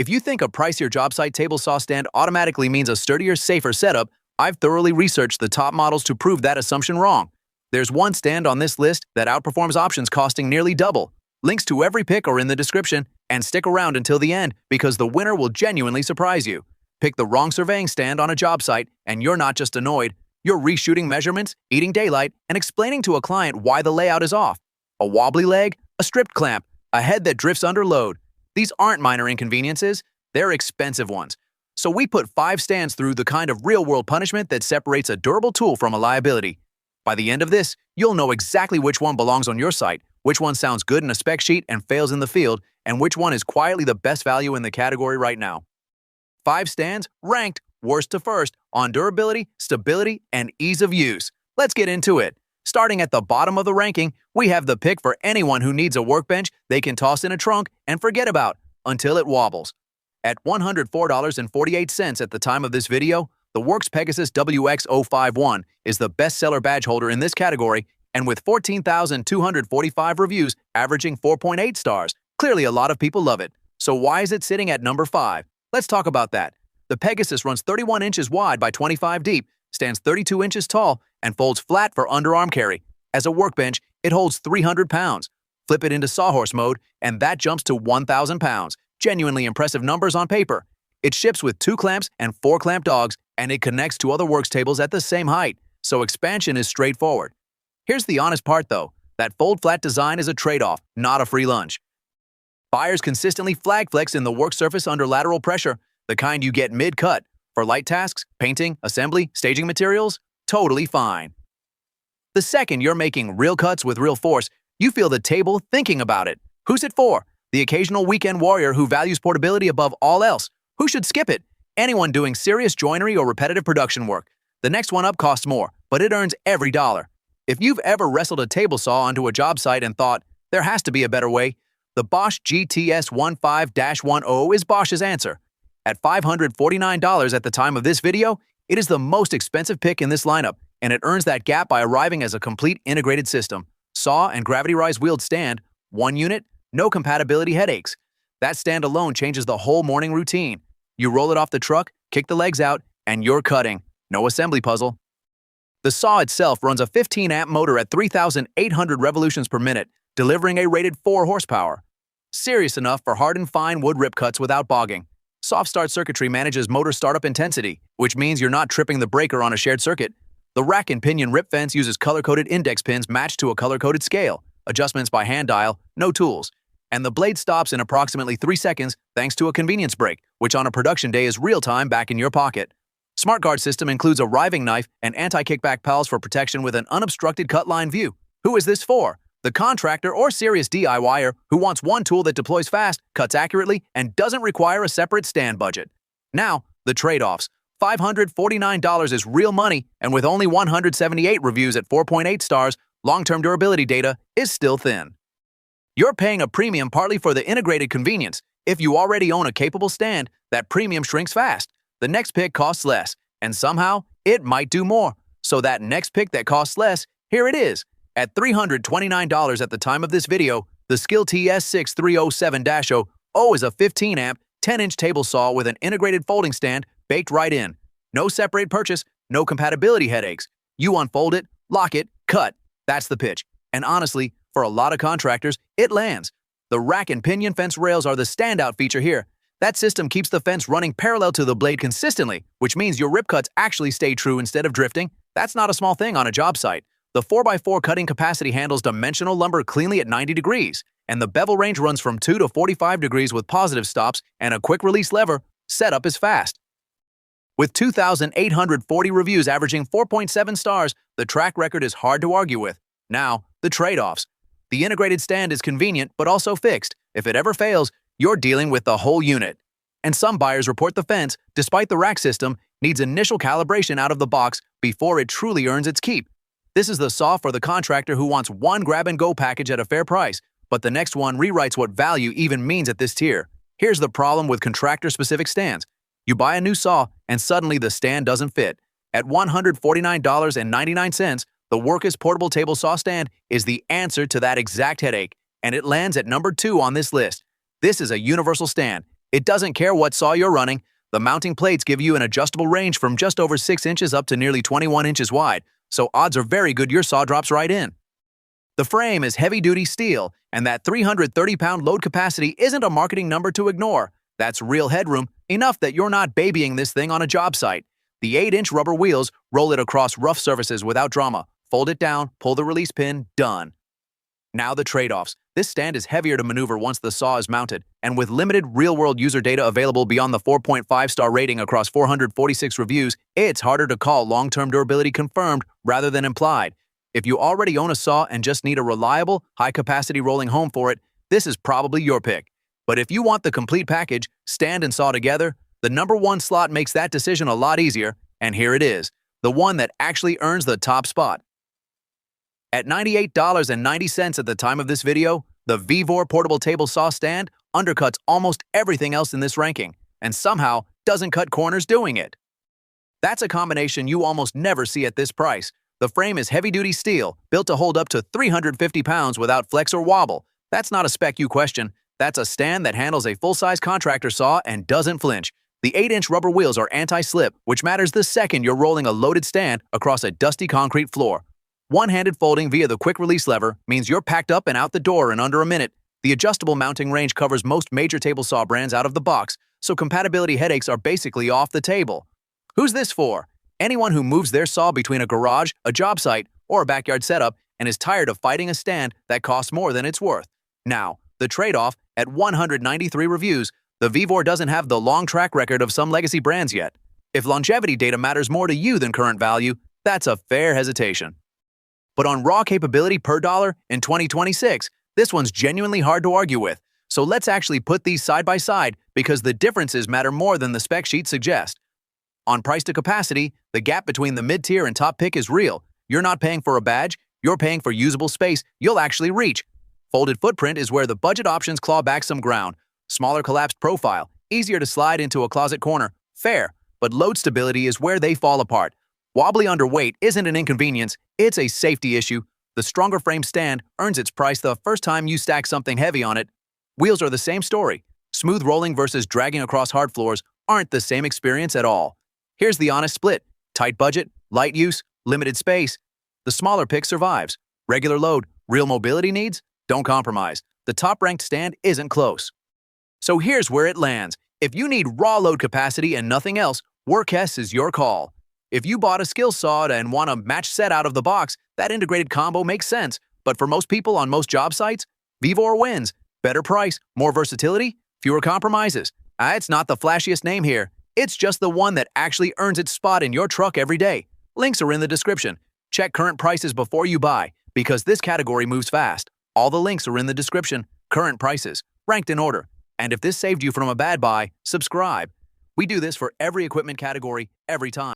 If you think a pricier Jobsite table saw stand automatically means a sturdier, safer setup, I've thoroughly researched the top models to prove that assumption wrong. There's one stand on this list that outperforms options costing nearly double. Links to every pick are in the description, and stick around until the end because the winner will genuinely surprise you. Pick the wrong surveying stand on a job site, and you're not just annoyed, you're reshooting measurements, eating daylight, and explaining to a client why the layout is off. A wobbly leg, a stripped clamp, a head that drifts under load. These aren't minor inconveniences, they're expensive ones. So we put 5 stands through the kind of real-world punishment that separates a durable tool from a liability. By the end of this, you'll know exactly which one belongs on your site, which one sounds good in a spec sheet and fails in the field, and which one is quietly the best value in the category right now. 5 stands ranked worst to first on durability, stability, and ease of use. Let's get into it. Starting at the bottom of the ranking, we have the pick for anyone who needs a workbench they can toss in a trunk and forget about until it wobbles. At $104.48 at the time of this video, the Works Pegasus WX051 is the bestseller badge holder in this category, and with 14,245 reviews averaging 4.8 stars, clearly a lot of people love it. So why is it sitting at number 5? Let's talk about that. The Pegasus runs 31 inches wide by 25 deep, stands 32 inches tall, and folds flat for underarm carry. As a workbench, it holds 300 pounds. Flip it into sawhorse mode, and that jumps to 1,000 pounds. Genuinely impressive numbers on paper. It ships with 2 clamps and 4 clamp dogs, and it connects to other works tables at the same height, so expansion is straightforward. Here's the honest part though, that fold-flat design is a trade-off, not a free lunch. Buyers consistently flag flex in the work surface under lateral pressure, the kind you get mid-cut. For light tasks, painting, assembly, staging materials, totally fine. The second you're making real cuts with real force, you feel the table thinking about it. Who's it for? The occasional weekend warrior who values portability above all else. Who should skip it? Anyone doing serious joinery or repetitive production work. The next one up costs more, but it earns every dollar. If you've ever wrestled a table saw onto a job site and thought, there has to be a better way, the Bosch GTS 15-10 is Bosch's answer. At $549 at the time of this video, it is the most expensive pick in this lineup, and it earns that gap by arriving as a complete integrated system. Saw and gravity rise wheeled stand, 1 unit, no compatibility headaches. That stand alone changes the whole morning routine. You roll it off the truck, kick the legs out, and you're cutting. No assembly puzzle. The saw itself runs a 15-amp motor at 3,800 revolutions per minute, delivering a rated 4 horsepower. Serious enough for hard and fine wood rip cuts without bogging. Soft start circuitry manages motor startup intensity, which means you're not tripping the breaker on a shared circuit. The rack and pinion rip fence uses color-coded index pins matched to a color-coded scale. Adjustments by hand dial, no tools. And the blade stops in approximately 3 seconds thanks to a convenience brake, which on a production day is real-time back in your pocket. SmartGuard system includes a riving knife and anti-kickback pals for protection with an unobstructed cut-line view. Who is this for? The contractor or serious DIYer who wants one tool that deploys fast, cuts accurately, and doesn't require a separate stand budget. Now, the trade-offs. $549 is real money, and with only 178 reviews at 4.8 stars, long-term durability data is still thin. You're paying a premium partly for the integrated convenience. If you already own a capable stand, that premium shrinks fast. The next pick costs less, and somehow, it might do more. So that next pick that costs less, here it is. At $329 at the time of this video, the Skill TS6307-0 is a 15-amp, 10-inch table saw with an integrated folding stand baked right in. No separate purchase, no compatibility headaches. You unfold it, lock it, cut. That's the pitch. And honestly, for a lot of contractors, it lands. The rack and pinion fence rails are the standout feature here. That system keeps the fence running parallel to the blade consistently, which means your rip cuts actually stay true instead of drifting. That's not a small thing on a job site. The 4x4 cutting capacity handles dimensional lumber cleanly at 90 degrees, and the bevel range runs from 2 to 45 degrees with positive stops and a quick-release lever. Setup is fast. With 2,840 reviews averaging 4.7 stars, the track record is hard to argue with. Now, the trade-offs. The integrated stand is convenient but also fixed. If it ever fails, you're dealing with the whole unit. And some buyers report the fence, despite the rack system, needs initial calibration out of the box before it truly earns its keep. This is the saw for the contractor who wants one grab-and-go package at a fair price, but the next one rewrites what value even means at this tier. Here's the problem with contractor-specific stands. You buy a new saw, and suddenly the stand doesn't fit. At $149.99, the Workus portable table saw stand is the answer to that exact headache, and it lands at number 2 on this list. This is a universal stand. It doesn't care what saw you're running. The mounting plates give you an adjustable range from just over 6 inches up to nearly 21 inches wide, so odds are very good your saw drops right in. The frame is heavy-duty steel, and that 330-pound load capacity isn't a marketing number to ignore. That's real headroom, enough that you're not babying this thing on a job site. The 8-inch rubber wheels roll it across rough surfaces without drama. Fold it down, pull the release pin, done. Now the trade-offs. This stand is heavier to maneuver once the saw is mounted, and with limited real-world user data available beyond the 4.5-star rating across 446 reviews, it's harder to call long-term durability confirmed rather than implied. If you already own a saw and just need a reliable, high-capacity rolling home for it, this is probably your pick. But if you want the complete package, stand and saw together, the number 1 slot makes that decision a lot easier, and here it is, the one that actually earns the top spot. At $98.90 at the time of this video, the VEVOR portable table saw stand undercuts almost everything else in this ranking, and somehow doesn't cut corners doing it. That's a combination you almost never see at this price. The frame is heavy-duty steel, built to hold up to 350 pounds without flex or wobble. That's not a spec you question. That's a stand that handles a full-size contractor saw and doesn't flinch. The 8-inch rubber wheels are anti-slip, which matters the second you're rolling a loaded stand across a dusty concrete floor. One-handed folding via the quick-release lever means you're packed up and out the door in under a minute. The adjustable mounting range covers most major table saw brands out of the box, so compatibility headaches are basically off the table. Who's this for? Anyone who moves their saw between a garage, a job site, or a backyard setup and is tired of fighting a stand that costs more than it's worth. Now, the trade-off, at 193 reviews, the VEVOR doesn't have the long track record of some legacy brands yet. If longevity data matters more to you than current value, that's a fair hesitation. But on raw capability per dollar in 2026, this one's genuinely hard to argue with. So let's actually put these side by side because the differences matter more than the spec sheet suggests. On price to capacity, the gap between the mid-tier and top pick is real. You're not paying for a badge, you're paying for usable space you'll actually reach. Folded footprint is where the budget options claw back some ground. Smaller collapsed profile, easier to slide into a closet corner, fair, but load stability is where they fall apart. Wobbly underweight isn't an inconvenience, it's a safety issue. The stronger frame stand earns its price the first time you stack something heavy on it. Wheels are the same story. Smooth rolling versus dragging across hard floors aren't the same experience at all. Here's the honest split. Tight budget, light use, limited space. The smaller pick survives. Regular load, real mobility needs? Don't compromise. The top-ranked stand isn't close. So here's where it lands. If you need raw load capacity and nothing else, Workess is your call. If you bought a skill saw and want a match set out of the box, that integrated combo makes sense. But for most people on most job sites, VEVOR wins. Better price, more versatility, fewer compromises. It's not the flashiest name here. It's just the one that actually earns its spot in your truck every day. Links are in the description. Check current prices before you buy, because this category moves fast. All the links are in the description. Current prices, ranked in order. And if this saved you from a bad buy, subscribe. We do this for every equipment category, every time.